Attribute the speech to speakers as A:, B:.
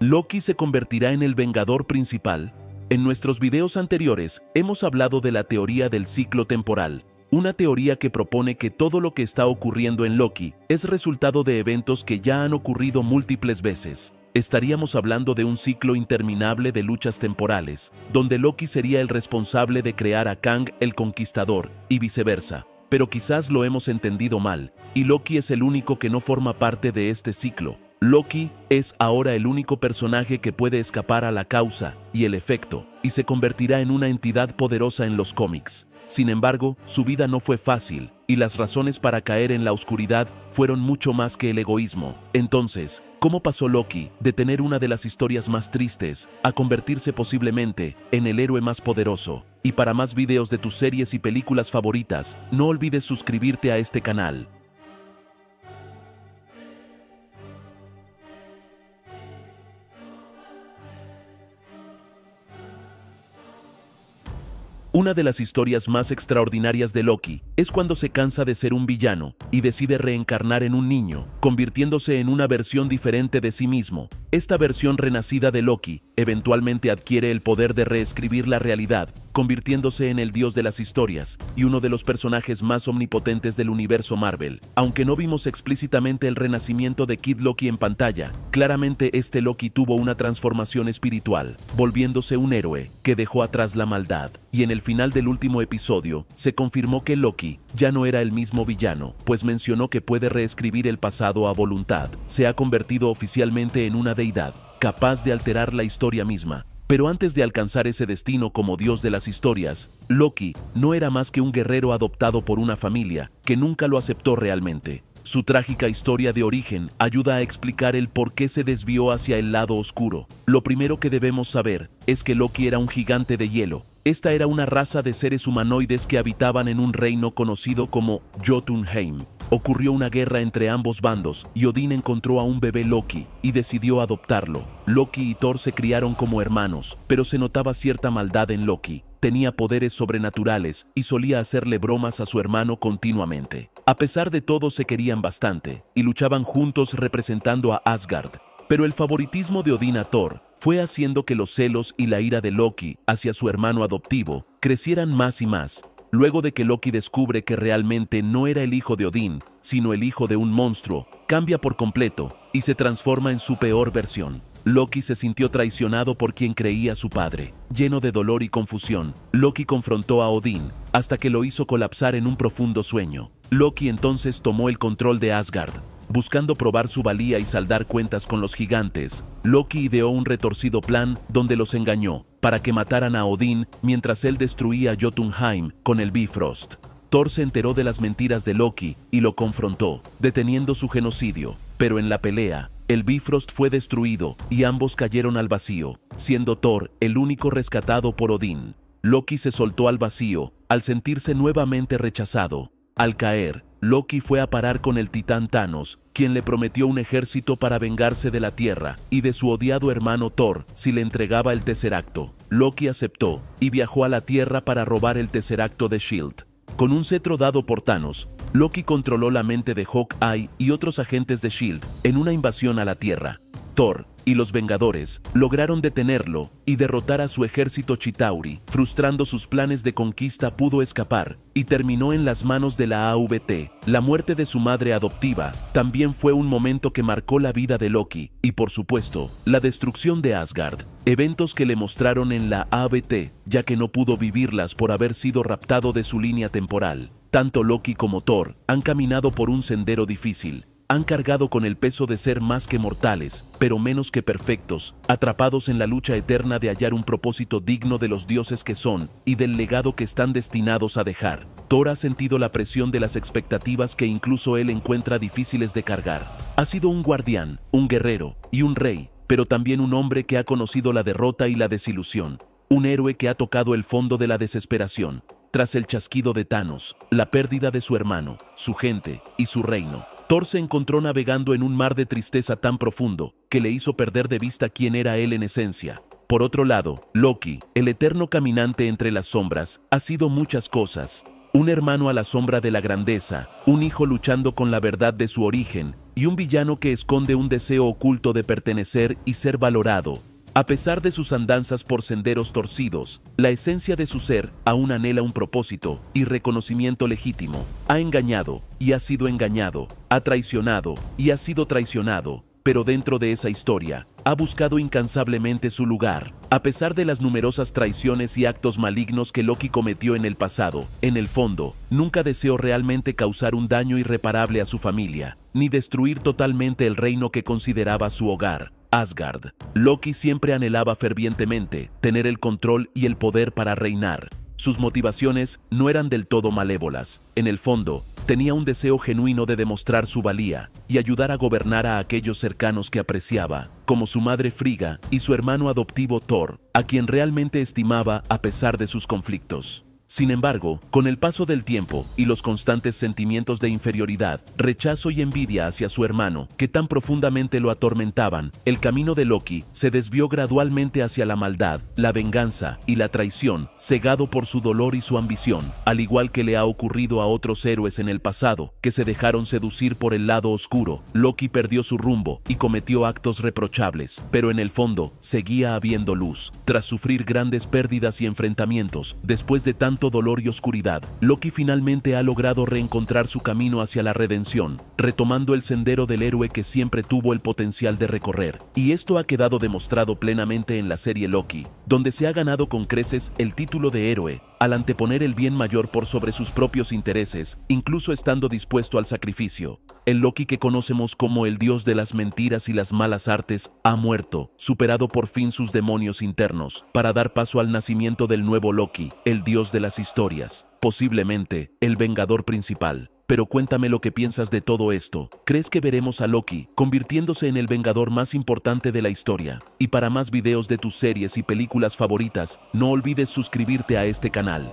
A: ¿Loki se convertirá en el Vengador principal? En nuestros videos anteriores hemos hablado de la teoría del ciclo temporal, una teoría que propone que todo lo que está ocurriendo en Loki es resultado de eventos que ya han ocurrido múltiples veces. Estaríamos hablando de un ciclo interminable de luchas temporales, donde Loki sería el responsable de crear a Kang el Conquistador, y viceversa. Pero quizás lo hemos entendido mal, y Loki es el único que no forma parte de este ciclo. Loki es ahora el único personaje que puede escapar a la causa y el efecto, y se convertirá en una entidad poderosa en los cómics. Sin embargo, su vida no fue fácil, y las razones para caer en la oscuridad fueron mucho más que el egoísmo. Entonces, ¿cómo pasó Loki de tener una de las historias más tristes a convertirse posiblemente en el héroe más poderoso? Y para más videos de tus series y películas favoritas, no olvides suscribirte a este canal. Una de las historias más extraordinarias de Loki es cuando se cansa de ser un villano y decide reencarnar en un niño, convirtiéndose en una versión diferente de sí mismo. Esta versión renacida de Loki eventualmente adquiere el poder de reescribir la realidad, convirtiéndose en el dios de las historias y uno de los personajes más omnipotentes del universo Marvel. Aunque no vimos explícitamente el renacimiento de Kid Loki en pantalla, claramente este Loki tuvo una transformación espiritual, volviéndose un héroe que dejó atrás la maldad. Y en el final del último episodio, se confirmó que Loki ya no era el mismo villano, pues mencionó que puede reescribir el pasado a voluntad. Se ha convertido oficialmente en una deidad, capaz de alterar la historia misma. Pero antes de alcanzar ese destino como dios de las historias, Loki no era más que un guerrero adoptado por una familia que nunca lo aceptó realmente. Su trágica historia de origen ayuda a explicar el por qué se desvió hacia el lado oscuro. Lo primero que debemos saber es que Loki era un gigante de hielo. Esta era una raza de seres humanoides que habitaban en un reino conocido como Jotunheim. Ocurrió una guerra entre ambos bandos y Odín encontró a un bebé Loki y decidió adoptarlo. Loki y Thor se criaron como hermanos, pero se notaba cierta maldad en Loki. Tenía poderes sobrenaturales y solía hacerle bromas a su hermano continuamente. A pesar de todo, se querían bastante y luchaban juntos representando a Asgard. Pero el favoritismo de Odín a Thor fue haciendo que los celos y la ira de Loki hacia su hermano adoptivo crecieran más y más. Luego de que Loki descubre que realmente no era el hijo de Odín, sino el hijo de un monstruo, cambia por completo y se transforma en su peor versión. Loki se sintió traicionado por quien creía su padre. Lleno de dolor y confusión, Loki confrontó a Odín hasta que lo hizo colapsar en un profundo sueño. Loki entonces tomó el control de Asgard. Buscando probar su valía y saldar cuentas con los gigantes, Loki ideó un retorcido plan donde los engañó para que mataran a Odín mientras él destruía Jotunheim con el Bifrost. Thor se enteró de las mentiras de Loki y lo confrontó, deteniendo su genocidio. Pero en la pelea, el Bifrost fue destruido y ambos cayeron al vacío, siendo Thor el único rescatado por Odín. Loki se soltó al vacío al sentirse nuevamente rechazado. Al caer, Loki fue a parar con el titán Thanos, quien le prometió un ejército para vengarse de la Tierra y de su odiado hermano Thor si le entregaba el Tesseracto. Loki aceptó y viajó a la Tierra para robar el Tesseracto de S.H.I.E.L.D. Con un cetro dado por Thanos, Loki controló la mente de Hawkeye y otros agentes de S.H.I.E.L.D. en una invasión a la Tierra. Thor y los Vengadores lograron detenerlo y derrotar a su ejército Chitauri. Frustrando sus planes de conquista, pudo escapar y terminó en las manos de la AVT. La muerte de su madre adoptiva también fue un momento que marcó la vida de Loki y, por supuesto, la destrucción de Asgard. Eventos que le mostraron en la AVT, ya que no pudo vivirlas por haber sido raptado de su línea temporal. Tanto Loki como Thor han caminado por un sendero difícil. Han cargado con el peso de ser más que mortales, pero menos que perfectos, atrapados en la lucha eterna de hallar un propósito digno de los dioses que son y del legado que están destinados a dejar. Thor ha sentido la presión de las expectativas que incluso él encuentra difíciles de cargar. Ha sido un guardián, un guerrero y un rey, pero también un hombre que ha conocido la derrota y la desilusión. Un héroe que ha tocado el fondo de la desesperación, tras el chasquido de Thanos, la pérdida de su hermano, su gente y su reino. Thor se encontró navegando en un mar de tristeza tan profundo que le hizo perder de vista quién era él en esencia. Por otro lado, Loki, el eterno caminante entre las sombras, ha sido muchas cosas. Un hermano a la sombra de la grandeza, un hijo luchando con la verdad de su origen y un villano que esconde un deseo oculto de pertenecer y ser valorado. A pesar de sus andanzas por senderos torcidos, la esencia de su ser aún anhela un propósito y reconocimiento legítimo. Ha engañado y ha sido engañado, ha traicionado y ha sido traicionado, pero dentro de esa historia, ha buscado incansablemente su lugar. A pesar de las numerosas traiciones y actos malignos que Loki cometió en el pasado, en el fondo, nunca deseó realmente causar un daño irreparable a su familia, ni destruir totalmente el reino que consideraba su hogar, Asgard. Loki siempre anhelaba fervientemente tener el control y el poder para reinar. Sus motivaciones no eran del todo malévolas. En el fondo, tenía un deseo genuino de demostrar su valía y ayudar a gobernar a aquellos cercanos que apreciaba, como su madre Frigga y su hermano adoptivo Thor, a quien realmente estimaba a pesar de sus conflictos. Sin embargo, con el paso del tiempo y los constantes sentimientos de inferioridad, rechazo y envidia hacia su hermano, que tan profundamente lo atormentaban, el camino de Loki se desvió gradualmente hacia la maldad, la venganza y la traición, cegado por su dolor y su ambición, al igual que le ha ocurrido a otros héroes en el pasado, que se dejaron seducir por el lado oscuro. Loki perdió su rumbo y cometió actos reprochables, pero en el fondo seguía habiendo luz. Tras sufrir grandes pérdidas y enfrentamientos, después de tanto dolor y oscuridad, Loki finalmente ha logrado reencontrar su camino hacia la redención, retomando el sendero del héroe que siempre tuvo el potencial de recorrer. Y esto ha quedado demostrado plenamente en la serie Loki, donde se ha ganado con creces el título de héroe, al anteponer el bien mayor por sobre sus propios intereses, incluso estando dispuesto al sacrificio. El Loki que conocemos como el dios de las mentiras y las malas artes ha muerto, superado por fin sus demonios internos, para dar paso al nacimiento del nuevo Loki, el dios de las historias, posiblemente el vengador principal. Pero cuéntame lo que piensas de todo esto. ¿Crees que veremos a Loki convirtiéndose en el vengador más importante de la historia? Y para más videos de tus series y películas favoritas, no olvides suscribirte a este canal.